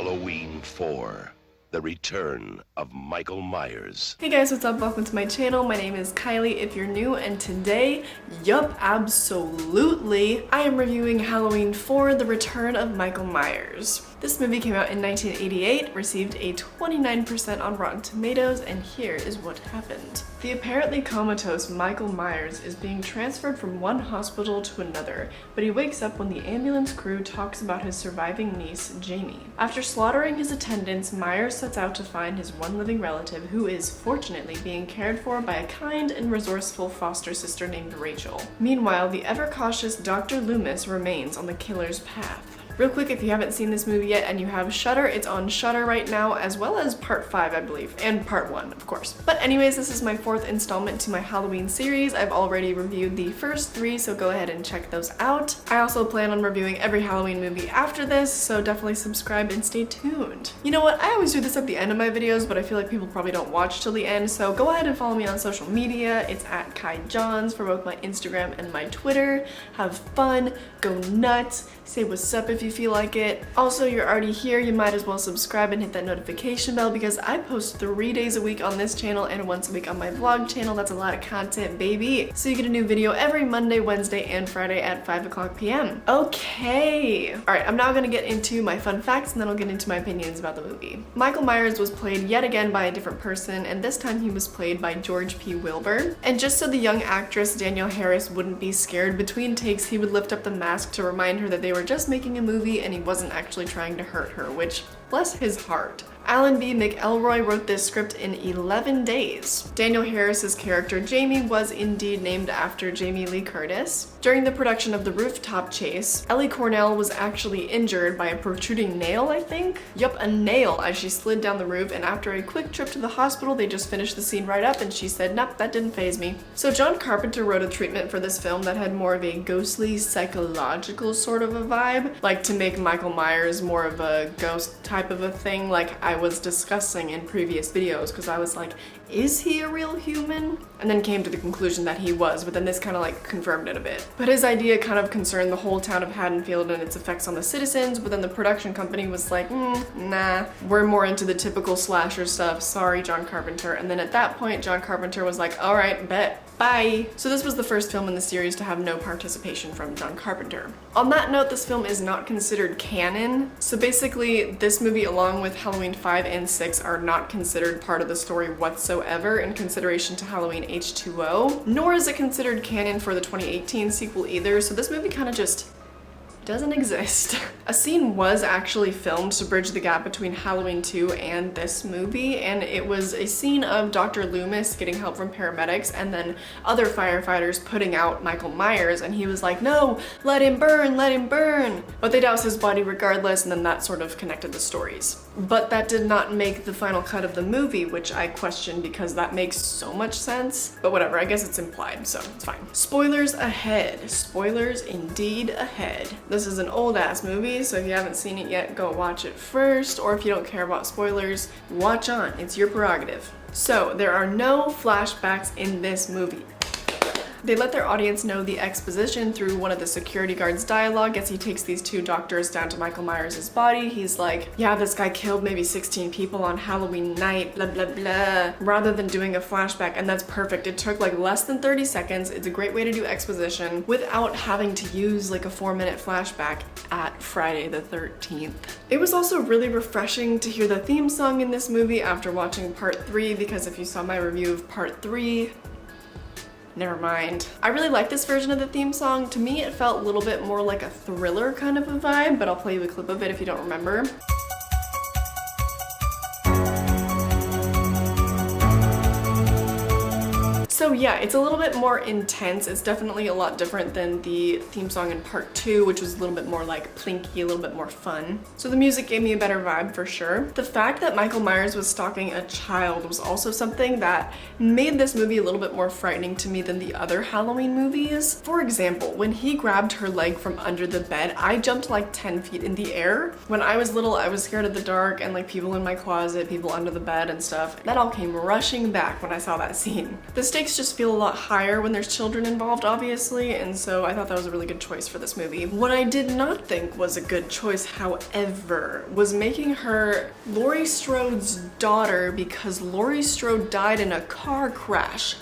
Halloween 4. The Return of Michael Myers. Hey guys, what's up? Welcome to my channel. My name is Kylie if you're new, and today, absolutely, I am reviewing Halloween 4, The Return of Michael Myers. This movie came out in 1988, received a 29% on Rotten Tomatoes, and here is what happened. The apparently comatose Michael Myers is being transferred from one hospital to another, but he wakes up when the ambulance crew talks about his surviving niece, Jamie. After slaughtering his attendants, Myers sets out to find his one living relative who is, fortunately, being cared for by a kind and resourceful foster sister named Rachel. Meanwhile, the ever-cautious Dr. Loomis remains on the killer's path. Real quick, if you haven't seen this movie yet and you have Shudder, it's on Shudder right now, as well as part 5, I believe, and part 1, of course. But anyways, this is my 4th installment to my Halloween series. I've already reviewed the first 3, so go ahead and check those out. I also plan on reviewing every Halloween movie after this, so definitely subscribe and stay tuned. You know what, I always do this at the end of my videos, but I feel like people probably don't watch till the end, so go ahead and follow me on social media. It's at KaiJohns for both my Instagram and my Twitter. Have fun, go nuts, say what's up if you feel like it. Also, you're already here, you might as well subscribe and hit that notification bell because I post 3 days a week on this channel and once a week on my vlog channel. That's a lot of content, baby. So you get a new video every Monday, Wednesday, and Friday at 5 p.m. Okay. Alright, I'm now gonna get into my fun facts and then I'll get into my opinions about the movie. Michael Myers was played yet again by a different person, and this time he was played by George P. Wilbur. And just so the young actress Danielle Harris wouldn't be scared, between takes he would lift up the mask to remind her that they were just making a movie and he wasn't actually trying to hurt her, which, bless his heart. Alan B. McElroy wrote this script in 11 days. Danielle Harris's character Jamie was indeed named after Jamie Lee Curtis. During the production of the rooftop chase, Ellie Cornell was actually injured by a protruding nail, I think? Yup, a nail, as she slid down the roof, and after a quick trip to the hospital, they just finished the scene right up and she said, nope, that didn't faze me. So John Carpenter wrote a treatment for this film that had more of a ghostly, psychological sort of a vibe, like to make Michael Myers more of a ghost type of a thing, like I was discussing in previous videos, because I was like, is he a real human? And then came to the conclusion that he was, but then this kind of like confirmed it a bit. But his idea kind of concerned the whole town of Haddonfield and its effects on the citizens, but then the production company was like, nah, we're more into the typical slasher stuff, sorry John Carpenter. And then at that point, John Carpenter was like, all right, bet. Bye. So this was the first film in the series to have no participation from John Carpenter. On that note, this film is not considered canon. So basically, this movie along with Halloween 5 and 6 are not considered part of the story whatsoever in consideration to Halloween H2O, nor is it considered canon for the 2018 sequel either, so this movie kind of just doesn't exist. A scene was actually filmed to bridge the gap between Halloween 2 and this movie, and it was a scene of Dr. Loomis getting help from paramedics and then other firefighters putting out Michael Myers, and he was like, no, let him burn, let him burn. But they doused his body regardless, and then that sort of connected the stories. But that did not make the final cut of the movie, which I question because that makes so much sense. But whatever, I guess it's implied, so it's fine. Spoilers ahead. Spoilers indeed ahead. This is an old ass movie, so if you haven't seen it yet, go watch it first, or if you don't care about spoilers, watch on, it's your prerogative. So, there are no flashbacks in this movie. They let their audience know the exposition through one of the security guards' dialogue as he takes these 2 doctors down to Michael Myers' body. He's like, yeah, this guy killed maybe 16 people on Halloween night, blah, blah, blah, rather than doing a flashback, and that's perfect. It took like less than 30 seconds. It's a great way to do exposition without having to use like a 4-minute flashback at Friday the 13th. It was also really refreshing to hear the theme song in this movie after watching part 3, because if you saw my review of part 3, never mind. I really like this version of the theme song. To me, it felt a little bit more like a thriller kind of a vibe, but I'll play you a clip of it if you don't remember. So yeah, it's a little bit more intense. It's definitely a lot different than the theme song in part 2, which was a little bit more like plinky, a little bit more fun. So the music gave me a better vibe for sure. The fact that Michael Myers was stalking a child was also something that made this movie a little bit more frightening to me than the other Halloween movies. For example, when he grabbed her leg from under the bed, I jumped like 10 feet in the air. When I was little, I was scared of the dark and like people in my closet, people under the bed and stuff. That all came rushing back when I saw that scene. The stakes stakes just feel a lot higher when there's children involved, obviously, and so I thought that was a really good choice for this movie. What I did not think was a good choice, however, was making her Laurie Strode's daughter because Laurie Strode died in a car crash.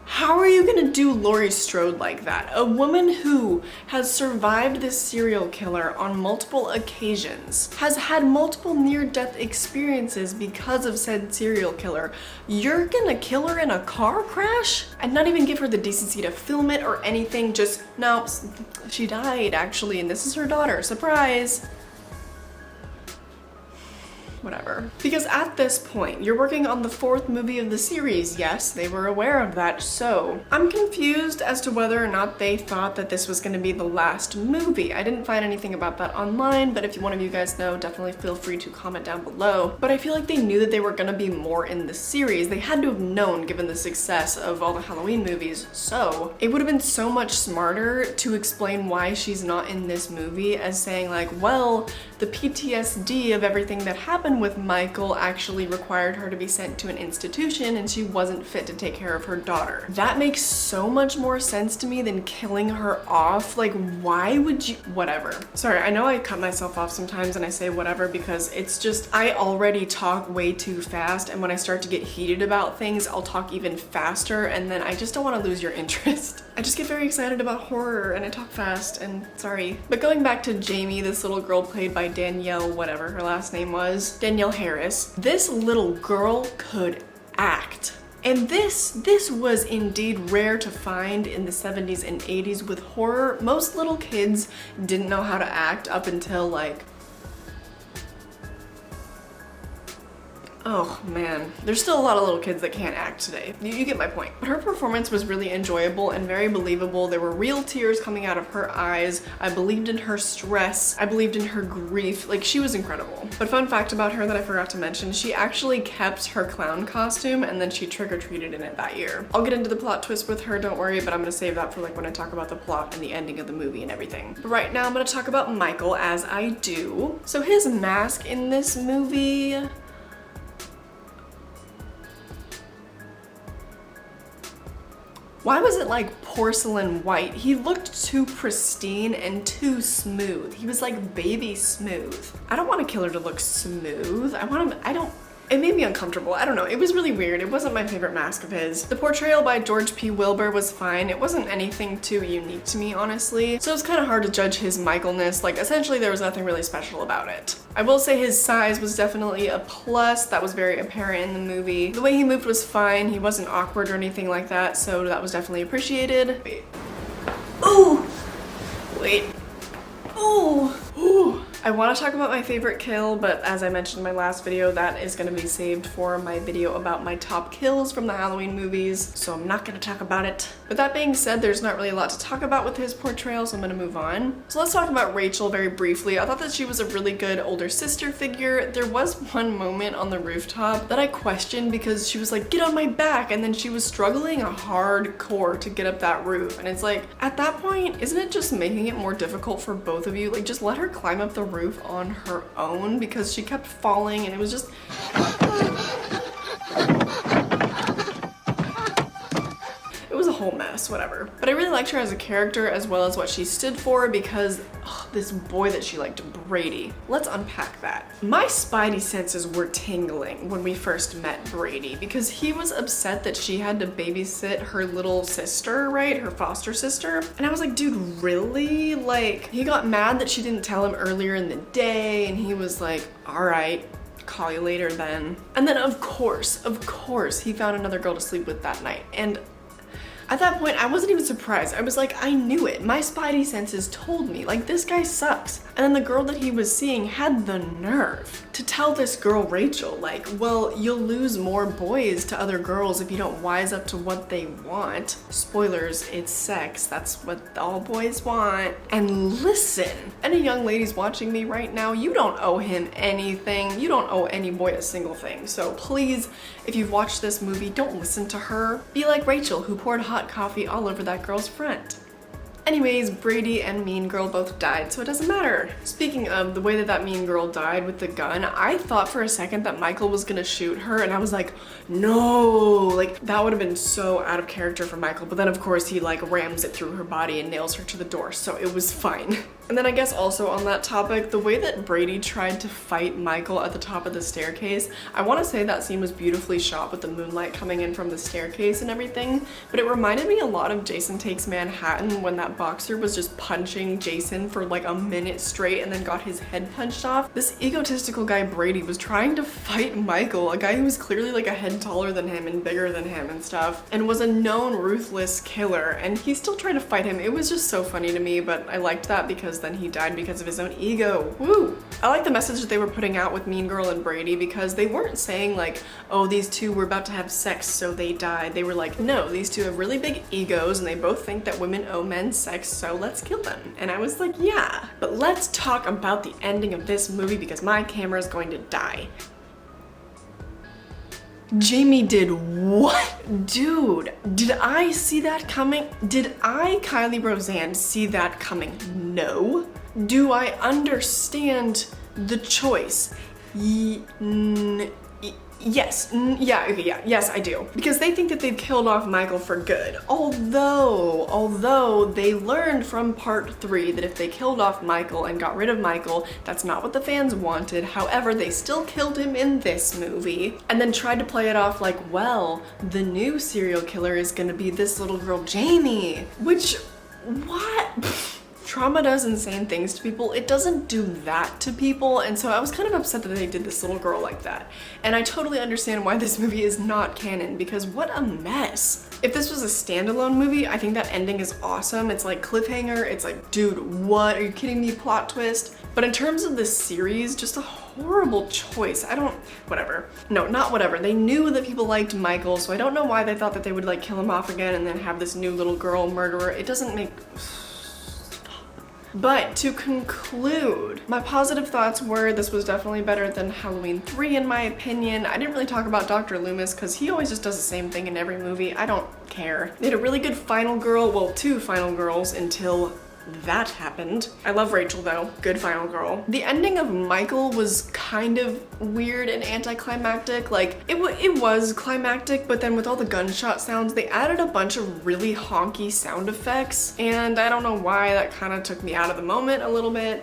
How are you gonna do Laurie Strode like that? A woman who has survived this serial killer on multiple occasions, has had multiple near-death experiences because of said serial killer. You're gonna kill her in a car crash? And not even give her the decency to film it or anything, just, no, she died actually, and this is her daughter, surprise. Whatever. Because at this point, you're working on the 4th movie of the series. Yes, they were aware of that, so I'm confused as to whether or not they thought that this was going to be the last movie. I didn't find anything about that online, but if one of you guys know, definitely feel free to comment down below. But I feel like they knew that they were going to be more in the series. They had to have known given the success of all the Halloween movies, so it would have been so much smarter to explain why she's not in this movie as saying like, well, the PTSD of everything that happened with Michael actually required her to be sent to an institution and she wasn't fit to take care of her daughter. That makes so much more sense to me than killing her off. Like, why would you? Whatever. Sorry, I know I cut myself off sometimes and I say whatever because it's just, I already talk way too fast, and when I start to get heated about things, I'll talk even faster, and then I just don't want to lose your interest. I just get very excited about horror and I talk fast, and sorry. But going back to Jamie, this little girl played by Danielle, whatever her last name was, Danielle Harris, this little girl could act. And this was indeed rare to find in the 70s and 80s with horror. Most little kids didn't know how to act up until like, oh man, there's still a lot of little kids that can't act today. You get my point. But her performance was really enjoyable and very believable. There were real tears coming out of her eyes. I believed in her stress. I believed in her grief. Like, she was incredible. But fun fact about her that I forgot to mention, she actually kept her clown costume and then she trick-or-treated in it that year. I'll get into the plot twist with her, don't worry, but I'm gonna save that for like when I talk about the plot and the ending of the movie and everything. But right now I'm gonna talk about Michael as I do. So his mask in this movie, why was it like porcelain white? He looked too pristine and too smooth. He was like baby smooth. I don't want a killer to look smooth. It made me uncomfortable. I don't know. It was really weird. It wasn't my favorite mask of his. The portrayal by George P. Wilbur was fine. It wasn't anything too unique to me, honestly. So it was kind of hard to judge his Michaelness. Like, essentially there was nothing really special about it. I will say his size was definitely a plus. That was very apparent in the movie. The way he moved was fine. He wasn't awkward or anything like that, so that was definitely appreciated. Wait. Ooh! Wait. Ooh! Ooh! I want to talk about my favorite kill, but as I mentioned in my last video, that is going to be saved for my video about my top kills from the Halloween movies, so I'm not going to talk about it. But that being said, there's not really a lot to talk about with his portrayal, so I'm going to move on. So let's talk about Rachel very briefly. I thought that she was a really good older sister figure. There was one moment on the rooftop that I questioned because she was like, get on my back, and then she was struggling hardcore to get up that roof, and it's like, at that point, isn't it just making it more difficult for both of you? Like, just let her climb up the roof on her own, because she kept falling and it was just, it was a whole mess, whatever. But I really liked her as a character as well as what she stood for, because this boy that she liked, Brady. Let's unpack that. My spidey senses were tingling when we first met Brady because he was upset that she had to babysit her little sister, right? Her foster sister. And I was like, dude, really? Like, he got mad that she didn't tell him earlier in the day, and he was like, all right, call you later then. And then of course, he found another girl to sleep with that night. And at that point, I wasn't even surprised. I was like, I knew it. My spidey senses told me, like, this guy sucks. And then the girl that he was seeing had the nerve to tell this girl, Rachel, like, well, you'll lose more boys to other girls if you don't wise up to what they want. Spoilers, it's sex. That's what all boys want. And listen, any young ladies watching me right now, you don't owe him anything. You don't owe any boy a single thing. So please, if you've watched this movie, don't listen to her. Be like Rachel, who poured hot coffee all over that girl's front. Anyways, Brady and Mean Girl both died, so it doesn't matter. Speaking of the way that that Mean Girl died with the gun, I thought for a second that Michael was gonna shoot her, and I was like, no, like that would have been so out of character for Michael, but then of course he like rams it through her body and nails her to the door, so it was fine. And then I guess also on that topic, the way that Brady tried to fight Michael at the top of the staircase, I want to say that scene was beautifully shot with the moonlight coming in from the staircase and everything, but it reminded me a lot of Jason Takes Manhattan when that boxer was just punching Jason for like a minute straight and then got his head punched off. This egotistical guy Brady was trying to fight Michael, a guy who was clearly like a head taller than him and bigger than him and stuff, and was a known ruthless killer, and he still tried to fight him. It was just so funny to me, but I liked that because then he died because of his own ego. Woo! I like the message that they were putting out with Mean Girl and Brady because they weren't saying like, oh, these two were about to have sex so they died. They were like, no, these two have really big egos and they both think that women owe men sex, so let's kill them. And I was like, yeah. But let's talk about the ending of this movie because my camera is going to die. Jamie did what? Dude, did I see that coming? Did I, Kylie Roseanne, see that coming? No. Do I understand the choice? Yes, yes I do. Because they think that they've killed off Michael for good. Although they learned from part 3 that if they killed off Michael and got rid of Michael, that's not what the fans wanted. However, they still killed him in this movie and then tried to play it off like, well, the new serial killer is gonna be this little girl, Jamie. Which, what? Trauma does insane things to people. It doesn't do that to people, and so I was kind of upset that they did this little girl like that. And I totally understand why this movie is not canon, because what a mess. If this was a standalone movie, I think that ending is awesome. It's like cliffhanger, it's like, dude, what? Are you kidding me? Plot twist. But in terms of this series, just a horrible choice. Whatever. No, not whatever. They knew that people liked Michael, so I don't know why they thought that they would like kill him off again and then have this new little girl murderer. It doesn't make... But to conclude, my positive thoughts were this was definitely better than Halloween 3 in my opinion. I didn't really talk about Dr. Loomis because he always just does the same thing in every movie. I don't care. They had a really good final girl, well, 2 final girls until that happened. I love Rachel though, good final girl. The ending of Michael was kind of weird and anticlimactic. Like it was climactic, but then with all the gunshot sounds, they added a bunch of really honky sound effects, and I don't know why that kind of took me out of the moment a little bit.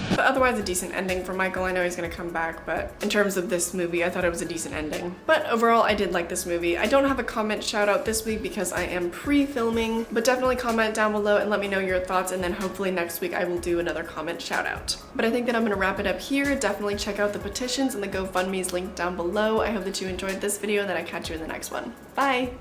But otherwise a decent ending for Michael. I know he's gonna come back, but in terms of this movie, I thought it was a decent ending. But overall, I did like this movie. I don't have a comment shout out this week because I am pre-filming, but definitely comment down below and let me know your thoughts, and then hopefully next week I will do another comment shout out. But I think that I'm gonna wrap it up here. Definitely check out the petitions and the GoFundMes linked down below. I hope that you enjoyed this video and that I catch you in the next one. Bye!